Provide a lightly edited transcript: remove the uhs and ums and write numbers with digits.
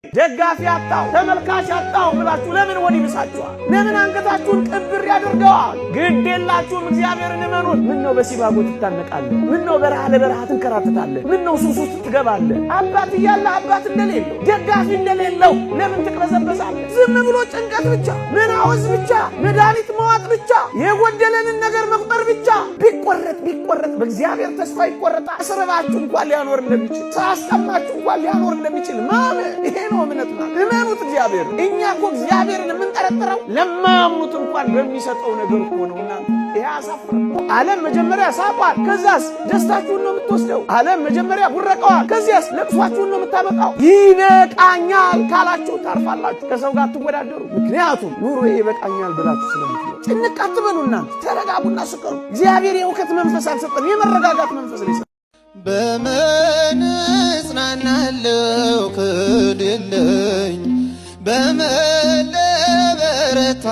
ደጋፊ አጣው ተመልካች አጣው ብላችሁ ለምን ወዲ ብሳችኋል? ለምን አንገታችሁን ቅብር ያደርገዋል? ግድ የላችሁም እግዚአብሔርን እመኑት። ምን ነው በሲባጎ ትታነቃለህ? ምን ነው በረሃ ለበረሃ ትንከራተታለህ? ምን ነው ሱስ ውስጥ ትገባለህ? አባት እያለ አባት እንደሌለው ደጋፊ እንደሌለው ለምን ትቅበዘበሳለህ? ዝም ብሎ ጭንቀት ብቻ፣ መናወዝ ብቻ፣ መድኃኒት መዋጥ ብቻ፣ የጎደለንን ነገር መቁጠር ብቻ። ቢቆረጥ በእግዚአብሔር ተስፋ ይቆረጣል። አስረባችሁ እንኳን ሊያኖር እንደሚችል ሳያስቀማችሁ እንኳን ሊያኖር እንደሚችል ማመን ይሄ ነው እምነት ማለት። እመኑት እግዚአብሔር። እኛ እኮ እግዚአብሔርን የምንጠረጥረው ለማያምኑት እንኳን በሚሰጠው ነገር እኮ ነው። እናንተ ይሄ አሳፍረ ዓለም መጀመሪያ ሳቋል፣ ከዛስ ደስታችሁን ነው የምትወስደው። ዓለም መጀመሪያ ቡረቀዋል፣ ከዚያስ ለቅሷችሁን ነው የምታበቃው። ይበቃኛል ካላችሁ ታርፋላችሁ። ከሰው ጋር ትወዳደሩ። ምክንያቱም ኑሮ ይበቃኛል ብላችሁ ስለምትሉ ጭንቅ አትበሉ። እናንተ ተረጋጉና ስከሩ። እግዚአብሔር የእውቀት መንፈስ አልሰጠን፣ የመረጋጋት መንፈስ ነው የሰጠን። በምን እጽናናለሁ ክድልኝ በመለበረታ